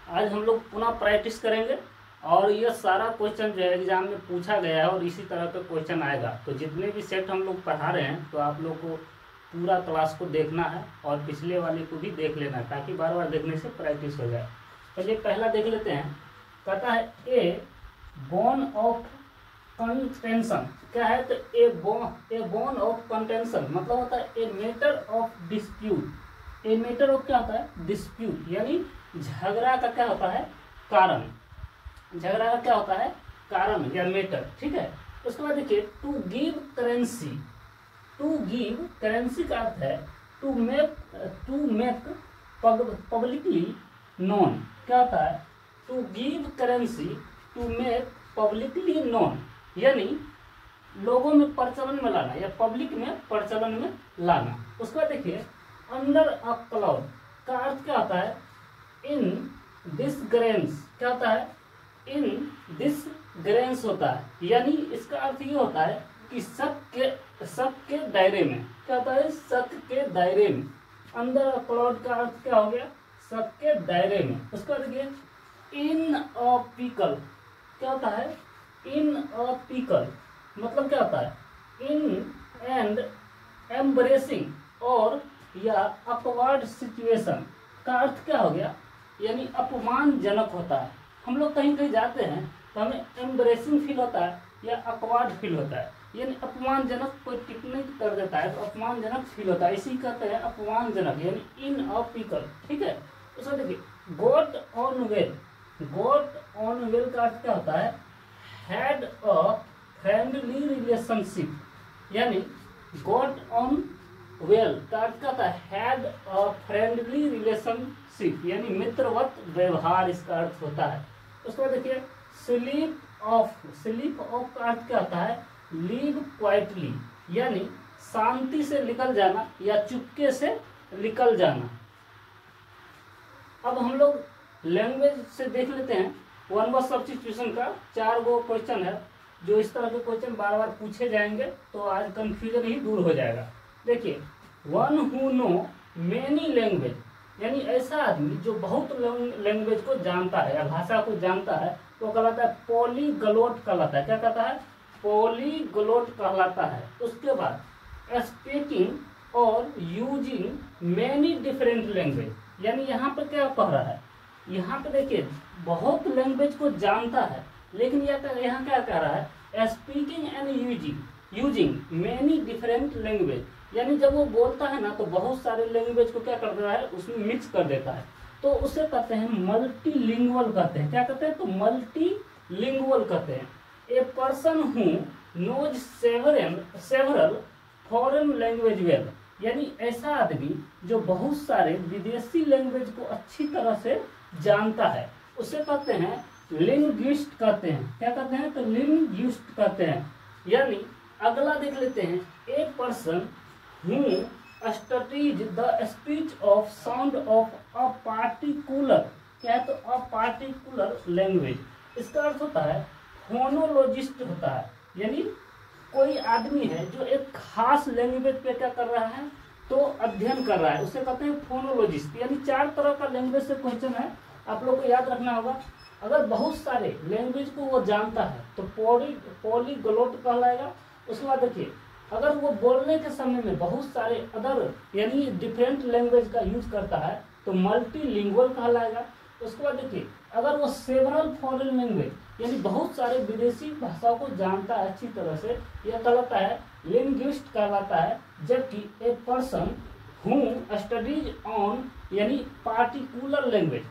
आज हम लोग पुनः प्रैक्टिस करेंगे और ये सारा क्वेश्चन जो है एग्जाम में पूछा गया है और इसी तरह का क्वेश्चन आएगा। तो जितने भी सेट हम लोग पढ़ा रहे हैं तो आप लोग को पूरा क्लास को देखना है और पिछले वाले को भी देख लेना है ताकि बार बार देखने से प्रैक्टिस हो जाए। चलिए पहला देख लेते हैं। कहता है ए बोन ऑफ कंटेंशन। क्या है? तो ए बोन ऑफ कंटेंशन मतलब होता है a matter of dispute. A matter of क्या होता है? डिस्प्यूट, यानी झगड़ा का क्या होता है? कारण। झगड़ा का क्या होता है? कारण या मैटर। ठीक है। उसके बाद देखिए to give currency. To give currency का अर्थ है टू मेक पब्लिकली नोन। क्या होता है? To give currency to make publicly known, यानी लोगों में प्रचलन में लाना या पब्लिक में प्रचलन में लाना। उसके बाद देखिए अंडर अ क्लाउड का अर्थ क्या होता है? In this grains. क्या होता है? इन दिस ग्रेन्स होता है, यानी इसका अर्थ ये होता है कि सब के दायरे में। क्या होता है? सब के दायरे में। अंडर अ क्लाउड का अर्थ क्या हो गया? सब के दायरे में। उसके बाद देखिए इन अ पीकल। क्या होता है? इन अ पीकल मतलब क्या होता है? इन एंड एम्ब्रेसिंग और या अपवर्ड सिचुएशन का अर्थ क्या हो गया? यानी अपमानजनक होता है। हम लोग कहीं कहीं जाते हैं तो हमें एम्ब्रेसिंग फील होता है या अपवर्ड फील होता है, यानी अपमानजनक। कोई पिकनिक कर देता है तो अपमानजनक फील होता है, इसी कहते हैं अपमानजनक, यानी इन अ पीकल। ठीक है। उसको देखिए got on well. Got on well का अर्थ क्या होता है? हैड अ फ्रेंडली रिलेशनशिप, यानी गोट ऑन वेल का अर्थ क्या होता है? हैड अ फ्रेंडली रिलेशनशिप, यानी मित्रवत व्यवहार इसका अर्थ होता है। उसके बाद देखिए स्लीप ऑफ। स्लीप ऑफ का अर्थ क्या होता है? लीव क्वाइटली, यानी शांति से निकल जाना या चुपके से निकल जाना। अब हम लोग लैंग्वेज से देख लेते हैं। वन वर्ड सब्स्टिट्यूशन का 4 गो क्वेश्चन है जो इस तरह के क्वेश्चन बार बार पूछे जाएंगे, तो आज कंफ्यूजन ही दूर हो जाएगा। देखिए one who know many language, यानी ऐसा आदमी जो बहुत लैंग्वेज को जानता है या भाषा को जानता है, वो कहलाता है पॉलीग्लोट कहलाता है। क्या कहता है? पॉलीग्लोट कहलाता है। उसके बाद स्पीकिंग और यूजिंग मेनी डिफरेंट लैंग्वेज, यानी यहाँ पर क्या पढ़ रहा है? यहाँ पे देखिए बहुत लैंग्वेज को जानता है, लेकिन यहाँ क्या कह रहा है? Speaking and using many different language, यानी जब वो बोलता है ना तो बहुत सारे लैंग्वेज को क्या कर देता है? उसमें मिक्स कर देता है, तो उसे कहते हैं मल्टीलिंगुअल कहते हैं। क्या कहते हैं? तो मल्टीलिंगुअल कहते हैं। A person who knows several foreign language well, यानी ऐसा आदमी जो बहुत सारे विदेशी लैंग्वेज को अच्छी तरह से जानता है, उसे कहते हैं लिंग्विस्ट कहते हैं। क्या कहते हैं? तो लिंग्विस्ट कहते हैं। यानी अगला देख लेते हैं a person who studies the speech of sound of a particular. क्या है? तो अ पार्टिकुलर लैंग्वेज, इसका अर्थ होता है फोनोलॉजिस्ट होता है, यानी कोई आदमी है जो एक खास लैंग्वेज पे क्या कर रहा है? तो अध्ययन कर रहा है, उसे कहते हैं फोनोलॉजिस्ट। यानी 4 तरह का लैंग्वेज से क्वेश्चन है, आप लोग को याद रखना होगा। अगर बहुत सारे लैंग्वेज को वो जानता है तो पॉलीग्लोट कहलाएगा। उसके बाद देखिए अगर वो बोलने के समय में बहुत सारे अदर यानी डिफरेंट लैंग्वेज का यूज करता है तो मल्टीलिंगुअल कहलाएगा। उसके बाद देखिए अगर वो सेवरल फॉरेन लैंग्वेज यानी बहुत सारे विदेशी भाषाओं को जानता है अच्छी तरह से, यह कहलाता है लिंग्विस्ट कहलाता है। जबकि ए पर्सन हु स्टडीज ऑन यानी पार्टिकुलर लैंग्वेज,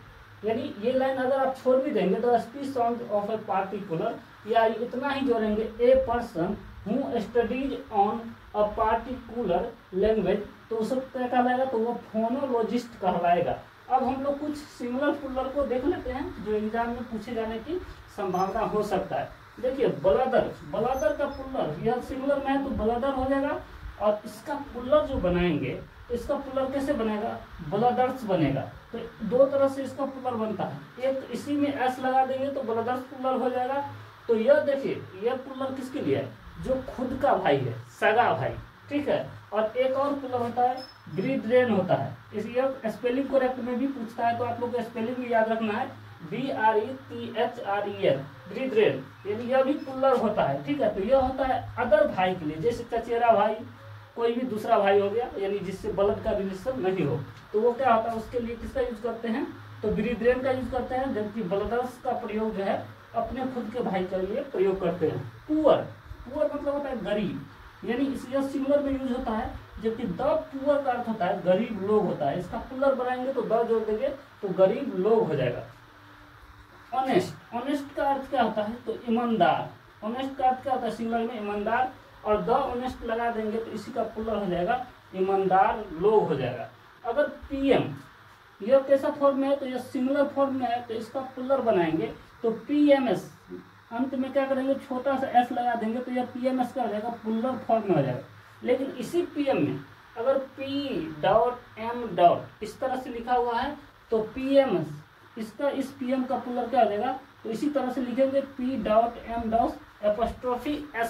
यानी ये लाइन अगर आप छोड़ भी देंगे तो speech sound of a particular या इतना ही जोड़ेंगे ए person who studies on a particular language, तो उसे क्या कहलाएगा? तो वो फोनोलॉजिस्ट कहलाएगा। अब हम लोग कुछ सिमिलर पुलर को देख लेते हैं जो एग्जाम में पूछे जाने की संभावना हो सकता है। देखिए ब्लदर का पुलर यह सिमिलर में है तो ब्लदर हो जाएगा, और इसका पुलर जो बनाएंगे इसका पुलर कैसे बनेगा? ब्लदर्स बनेगा। तो 2 तरह से इसका पुलर बनता है, एक इसी में एस लगा देंगे तो ब्लदर्स पुलर हो जाएगा। तो यह देखिए यह पुलर किसके लिए है? जो खुद का भाई है, सगा भाई। ठीक है। और एक और पुलर होता है ब्रीड्रेन होता है। इसलिए स्पेलिंग करेक्ट में भी पूछता है तो आप लोग को स्पेलिंग भी याद रखना है। BRETHREN, ब्रीथरेन, यानी यह भी पुल्लर होता है, ठीक है। तो यह होता है अदर भाई के लिए, जैसे चचेरा भाई, कोई भी दूसरा भाई हो गया, यानी जिससे ब्लड का रिलेशन नहीं हो, तो वो क्या होता है, उसके लिए किसका यूज करते हैं, तो ब्रीथरेन का यूज करते हैं। जबकि ब्रदर्स का प्रयोग जो है अपने खुद के भाई के लिए प्रयोग करते हैं। पुअर, पुअर मतलब होता है गरीब, यानी इसलिए सिंगुलर में यूज होता है। जबकि द पुअर का अर्थ होता है गरीब लोग होता है, इसका पुअर बनाएंगे तो द जोड़ देंगे तो गरीब लोग हो जाएगा। ऑनेस्ट, ऑनेस्ट का अर्थ क्या होता है, तो ईमानदार। ऑनेस्ट का अर्थ क्या होता है, सिंगुलर में ईमानदार, और द ऑनेस्ट लगा देंगे तो इसी का पुअर हो जाएगा ईमानदार लोग हो जाएगा। अगर पीएम, यह कैसा फॉर्म में है, तो यह सिंगुलर फॉर्म में है, तो इसका पुअर बनाएंगे तो पीएमएस, अंत में क्या करेंगे, छोटा सा एस लगा देंगे तो यह पीएमएस का हो जाएगा, पुअर फॉर्म में हो जाएगा। लेकिन इसी पीएम में अगर P.M. इस तरह से लिखा हुआ है तो पीएमएस, इसका इस पीएम का पुअर क्या हो जाएगा, तो इसी तरह से लिखेंगे P.M.S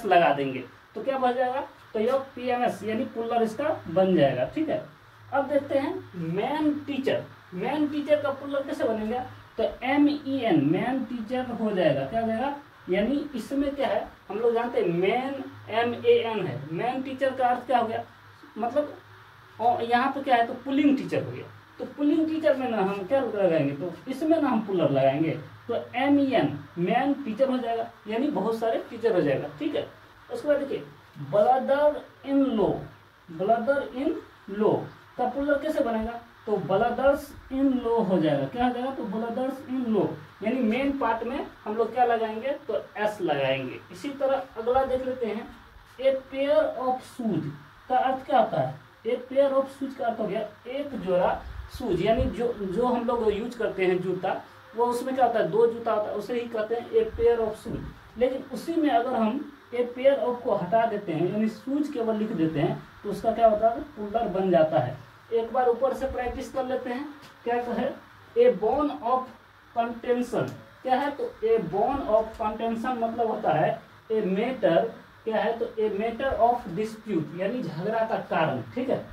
लगा देंगे तो क्या बन जाएगा, तो यह पीएमएस यानी पुअर इसका बन जाएगा, ठीक है। अब देखते हैं मैन टीचर, मैन टीचर का पुअर कैसे बनेगा, तो MEN, मैन टीचर हो जाएगा, क्या हो जाएगा, यानी इसमें क्या है, हम लोग जानते हैं मैन MAN है, मैन टीचर का अर्थ क्या हो गया, मतलब यहाँ पे क्या है, तो पुलिंग टीचर हो गया। तो पुलिंग टीचर में ना हम क्या लगाएंगे, तो इसमें ना हम पुअर लगाएंगे, तो MEN, मैन टीचर हो जाएगा, यानी बहुत सारे टीचर हो जाएगा, ठीक है। उसके बाद देखिए brother in law, brother in law का पुअर कैसे बनेगा, तो ब्रदर्स इन लॉ हो जाएगा, क्या हो जाएगा, तो ब्रदर्स इन लॉ, यानी मेन पार्ट में हम लोग क्या लगाएंगे, तो एस लगाएंगे। इसी तरह अगला देख लेते हैं, ए पेयर ऑफ शूज का अर्थ क्या होता है, ए पेयर ऑफ शूज का अर्थ हो गया एक जोड़ा शूज, यानी जो हम लोग यूज करते हैं जूता, वो उसमें क्या होता है, दो जूता होता है, उसे ही कहते हैं ए पेयर ऑफ शूज। लेकिन उसी में अगर हम ए पेयर ऑफ को हटा देते हैं, यानी शूज केवल लिख देते हैं, तो उसका क्या होता है, पुअर बन जाता है। एक बार ऊपर से प्रैक्टिस कर लेते हैं, क्या है, ए बोन ऑफ कंटेंशन, क्या है, तो ए बोन ऑफ कंटेंशन मतलब होता है ए मैटर, क्या है, तो ए मैटर ऑफ डिस्प्यूट, यानी झगड़ा का कारण, ठीक है।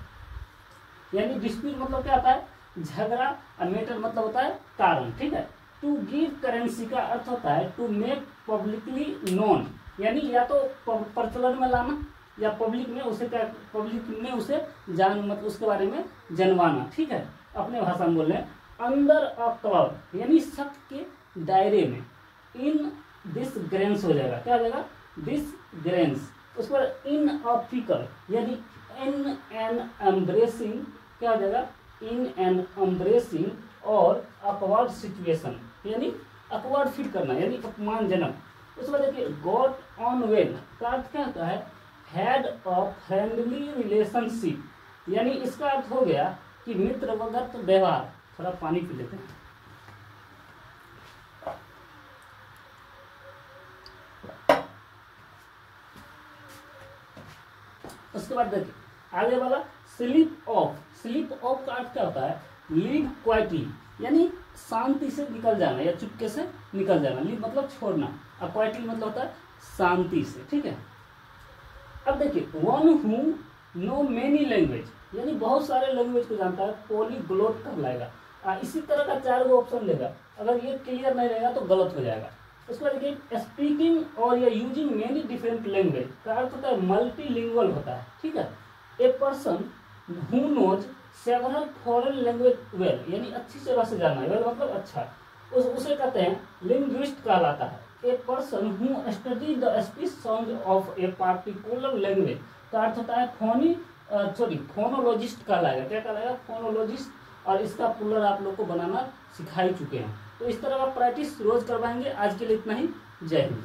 यानी डिस्प्यूट मतलब क्या होता है, झगड़ा, और मैटर मतलब होता है कारण, ठीक है। टू गिव करेंसी का अर्थ होता है टू मेक पब्लिकली नोन, यानी या तो प्रचलन में लाना या पब्लिक में उसे क्या, पब्लिक में उसे जान, मतलब उसके बारे में जनवाना, ठीक है। अपने भाषा में बोल रहे हैं, अंडर अ क्लाउड, यानी शक के दायरे में, इन दिस ग्रेन्स हो जाएगा, क्या हो जाएगा, दिस ग्रेन्स। उस पर इन अ फिकल, यानी इन एन एम्ब्रेसिंग, क्या हो जाएगा, इन एन एम्ब्रेसिंग और अपवर्ड सिचुएशन, यानी अपवर्ड फील करना, यानी अपमानजनक। उसके बाद देखिए गॉट ऑन वेल का अर्थ क्या होता है, हैड अ फ्रेंडली रिलेशनशिप, यानी इसका अर्थ हो गया कि मित्रवत व्यवहार। थोड़ा पानी पी लेते हैं। उसके बाद देखिए आगे वाला स्लीप ऑफ, स्लीप ऑफ का अर्थ क्या होता है, लीव क्वाइटली, यानी शांति से निकल जाना या चुपके से निकल जाना। लीव मतलब छोड़ना, और क्वाइटली मतलब होता है शांति से, ठीक है। अब देखिए one who know many language, यानी बहुत सारे लैंग्वेज को जानता है, पॉलीग्लोट कर लाएगा। इसी तरह का 4 ऑप्शन देगा, अगर ये क्लियर नहीं रहेगा तो गलत हो जाएगा। उसके बाद देखिए स्पीकिंग और या यूजिंग मेनी डिफरेंट लैंग्वेज का अर्थ होता है मल्टीलिंगुअल होता है, ठीक है। A person who knows several foreign language well, यानी अच्छी तरह से जाना है, वेल मतलब अच्छा, उसे कहते हैं लिंग्विस्ट कहलाता है। A person who study the speech sound of a particular language का अर्थ होता है फोनोलॉजिस्ट कहलाएगा, क्या कहलाएगा, फोनोलॉजिस्ट। और इसका पुअर आप लोग को बनाना सिखा ही चुके हैं, तो इस तरह का प्रैक्टिस रोज करवाएंगे। आज के लिए इतना ही, जय हिंद।